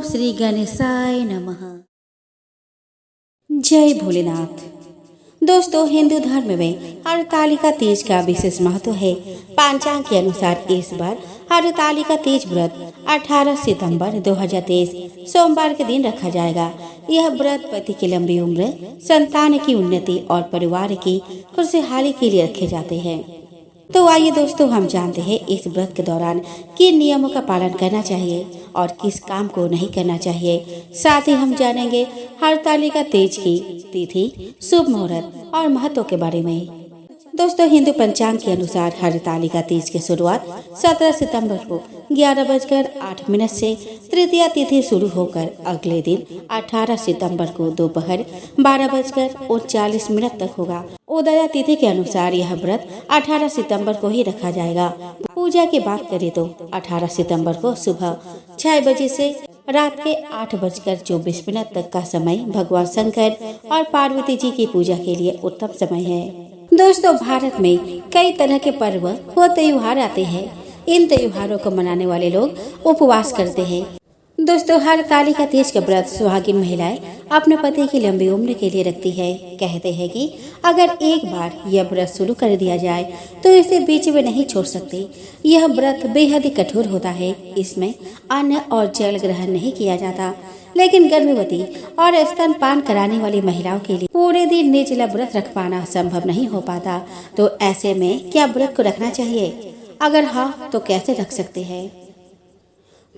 श्री गणेशाय नमः। जय भोलेनाथ। दोस्तों, हिंदू धर्म में हरतालिका तीज का विशेष महत्व है। पंचांग के अनुसार इस बार हरतालिका तीज व्रत 18 सितंबर 2023 सोमवार के दिन रखा जाएगा। यह व्रत पति की लंबी उम्र, संतान की उन्नति और परिवार की खुशहाली के लिए रखे जाते हैं। तो आइए दोस्तों, हम जानते हैं इस व्रत के दौरान किन नियमों का पालन करना चाहिए और किस काम को नहीं करना चाहिए। साथ ही हम जानेंगे हरतालिका तीज की तिथि, शुभ मुहूर्त और महत्व के बारे में। दोस्तों, हिंदू पंचांग के अनुसार हरतालिका तीज की शुरुआत 17 सितंबर को 11:08 से तृतीया तिथि शुरू होकर अगले दिन 18 सितंबर को दोपहर 12:39 तक होगा। उदया तिथि के अनुसार यह व्रत 18 सितंबर को ही रखा जाएगा। पूजा की बात करें तो 18 सितंबर को सुबह 6 बजे से रात के 8:24 तक का समय भगवान शंकर और पार्वती जी की पूजा के लिए उत्तम समय है। दोस्तों, भारत में कई तरह के पर्व व त्योहार आते हैं। इन त्योहारों को मनाने वाले लोग उपवास करते हैं। दोस्तों, हरतालिका तीज का व्रत सुहागिन महिलाएं अपने पति की लंबी उम्र के लिए रखती है। कहते हैं कि अगर एक बार यह व्रत शुरू कर दिया जाए तो इसे बीच में नहीं छोड़ सकते। यह व्रत बेहद ही कठोर होता है। इसमें अन्न और जल ग्रहण नहीं किया जाता, लेकिन गर्भवती और स्तनपान कराने वाली महिलाओं के लिए पूरे दिन निर्जला व्रत रख पाना संभव नहीं हो पाता। तो ऐसे में क्या व्रत को रखना चाहिए? अगर हाँ, तो कैसे रख सकते हैं?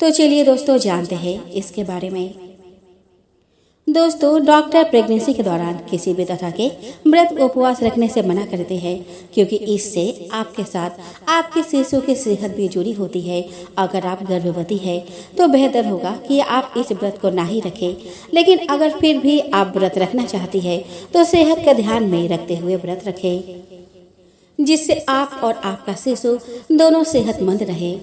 तो चलिए दोस्तों, जानते हैं इसके बारे में। दोस्तों, डॉक्टर प्रेगनेंसी के दौरान किसी भी तरह के व्रत उपवास रखने से मना करते हैं, क्योंकि इससे आपके साथ आपके शिशु की सेहत भी जुड़ी होती है। अगर आप गर्भवती है तो बेहतर होगा कि आप इस व्रत को ना ही रखें। लेकिन अगर फिर भी आप व्रत रखना चाहती है तो सेहत का ध्यान में रखते हुए व्रत रखें, जिससे आप और आपका शिशु दोनों सेहतमंद रहे।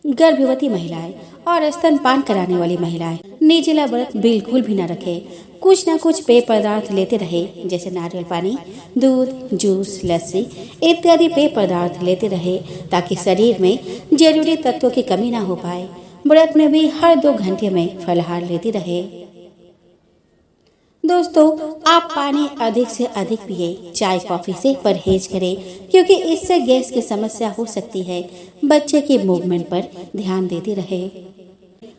गर्भवती महिलाएं और स्तनपान कराने वाली महिलाएं निर्जला व्रत बिल्कुल भी न रखें। कुछ न कुछ पेय पदार्थ लेते रहे, जैसे नारियल पानी, दूध, जूस, लस्सी इत्यादि पेय पदार्थ लेते रहे, ताकि शरीर में जरूरी तत्वों की कमी न हो पाए। व्रत में भी हर 2 घंटे में फलाहार लेते रहे। दोस्तों, आप पानी अधिक से अधिक पिए। चाय कॉफी से परहेज करें, क्योंकि इससे गैस की समस्या हो सकती है। बच्चे के मूवमेंट पर ध्यान देते रहे।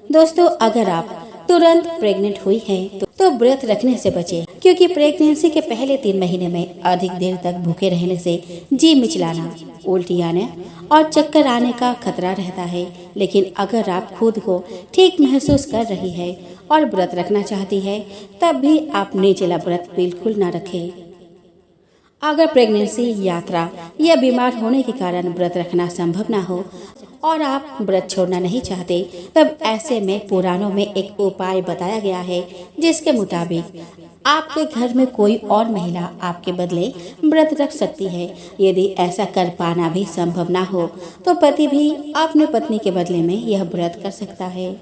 दोस्तों, अगर आप तुरंत प्रेग्नेंट हुई हैं तो व्रत रखने से बचें, क्योंकि प्रेगनेंसी के पहले 3 महीने में अधिक देर तक भूखे रहने से जी मिचलाना, उल्टी आने और चक्कर आने का खतरा रहता है। लेकिन अगर आप खुद को ठीक महसूस कर रही है और व्रत रखना चाहती है, तब भी आप निर्जला व्रत बिल्कुल न रखें। अगर प्रेगनेंसी, यात्रा या बीमार होने के कारण व्रत रखना संभव ना हो और आप व्रत छोड़ना नहीं चाहते, तब ऐसे में पुराणों में एक उपाय बताया गया है, जिसके मुताबिक आपके घर में कोई और महिला आपके बदले व्रत रख सकती है। यदि ऐसा कर पाना भी संभव ना हो तो पति भी अपने पत्नी के बदले में यह व्रत कर सकता है।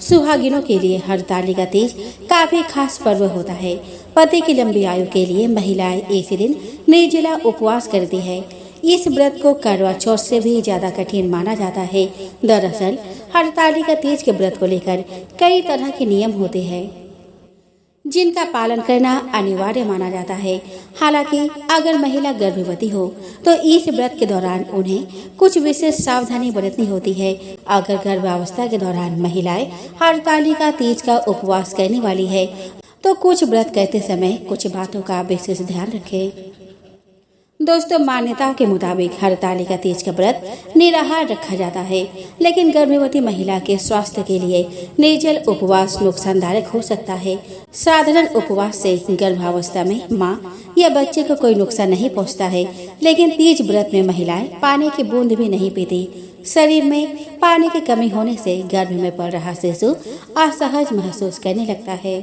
सुहागिनों के लिए हरतालिका तीज काफी खास पर्व होता है। पति की लंबी आयु के लिए महिलाएं इसी दिन निर्जला उपवास करती है। इस व्रत को करवा चौथ से भी ज्यादा कठिन माना जाता है। दरअसल हरतालिका तीज के व्रत को लेकर कई तरह के नियम होते हैं, जिनका पालन करना अनिवार्य माना जाता है। हालांकि अगर महिला गर्भवती हो तो इस व्रत के दौरान उन्हें कुछ विशेष सावधानी बरतनी होती है। अगर गर्भावस्था के दौरान महिलाएं हरतालिका तीज का उपवास करने वाली है तो कुछ व्रत करते समय कुछ बातों का विशेष ध्यान रखें। दोस्तों, मान्यताओं के मुताबिक हरतालिका तीज का व्रत निराहार रखा जाता है, लेकिन गर्भवती महिला के स्वास्थ्य के लिए निर्जल उपवास नुकसानदायक हो सकता है। साधारण उपवास से गर्भावस्था में मां या बच्चे को कोई नुकसान नहीं पहुंचता है, लेकिन तीज व्रत में महिलाएं पानी की बूंद भी नहीं पीती। शरीर में पानी की कमी होने से गर्भ में पल रहा शिशु असहज महसूस करने लगता है।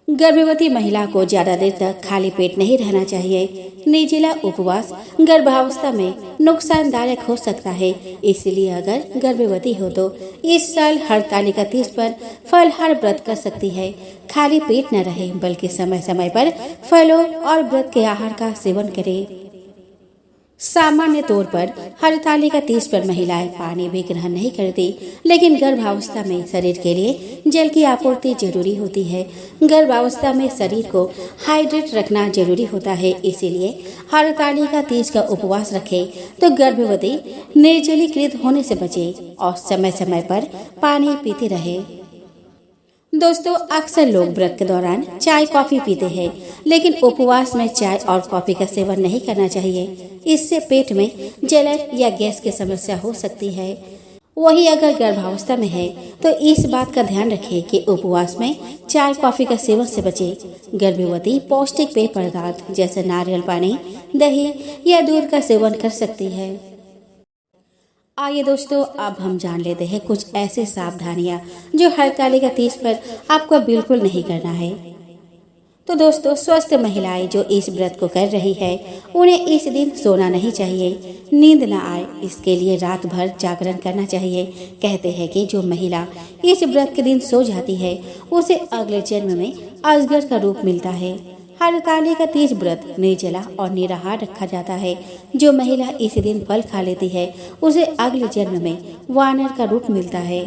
गर्भवती महिला को ज्यादा देर तक खाली पेट नहीं रहना चाहिए। निर्जला उपवास गर्भावस्था में नुकसानदायक हो सकता है, इसलिए अगर गर्भवती हो तो इस साल हरतालिका तीज पर फलाहार व्रत कर सकती है। खाली पेट न रहे, बल्कि समय समय पर फलों और व्रत के आहार का सेवन करें। सामान्य तौर पर हरतालिका तीज पर महिलाएं पानी भी ग्रहण नहीं करती, लेकिन गर्भावस्था में शरीर के लिए जल की आपूर्ति जरूरी होती है। गर्भावस्था में शरीर को हाइड्रेट रखना जरूरी होता है, इसीलिए हरतालिका तीज का उपवास रखें तो गर्भवती निर्जलीकृत होने से बचे और समय समय पर पानी पीते रहे। दोस्तों, अक्सर लोग व्रत के दौरान चाय कॉफी पीते हैं, लेकिन उपवास में चाय और कॉफी का सेवन नहीं करना चाहिए। इससे पेट में जलन या गैस की समस्या हो सकती है। वही अगर गर्भावस्था में है तो इस बात का ध्यान रखें कि उपवास में चाय कॉफी का सेवन से बचे। गर्भवती पौष्टिक पेय पदार्थ जैसे नारियल पानी, दही या दूध का सेवन कर सकती है। आइए दोस्तों, अब हम जान लेते हैं कुछ ऐसे सावधानियां जो हरतालिका तीज पर आपको बिल्कुल नहीं करना है। तो दोस्तों, स्वस्थ महिलाएं जो इस व्रत को कर रही है उन्हें इस दिन सोना नहीं चाहिए। नींद न आए इसके लिए रात भर जागरण करना चाहिए। कहते हैं कि जो महिला इस व्रत के दिन सो जाती है उसे अगले जन्म में अजगर का रूप मिलता है। हरतालिका तीज व्रत निर्जला और निराहार रखा जाता है। जो महिला इस दिन फल खा लेती है उसे अगले जन्म में वानर का रूप मिलता है।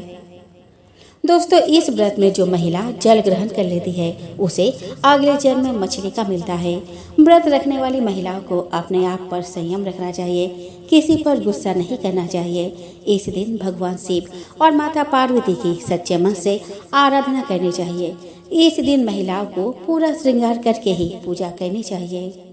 दोस्तों, इस व्रत में जो महिला जल ग्रहण कर लेती है उसे अगले जन्म में मछली का मिलता है। व्रत रखने वाली महिलाओं को अपने आप पर संयम रखना चाहिए, किसी पर गुस्सा नहीं करना चाहिए। इस दिन भगवान शिव और माता पार्वती की सच्चे मन से आराधना करनी चाहिए। इस दिन महिलाओं को पूरा श्रृंगार करके ही पूजा करनी चाहिए।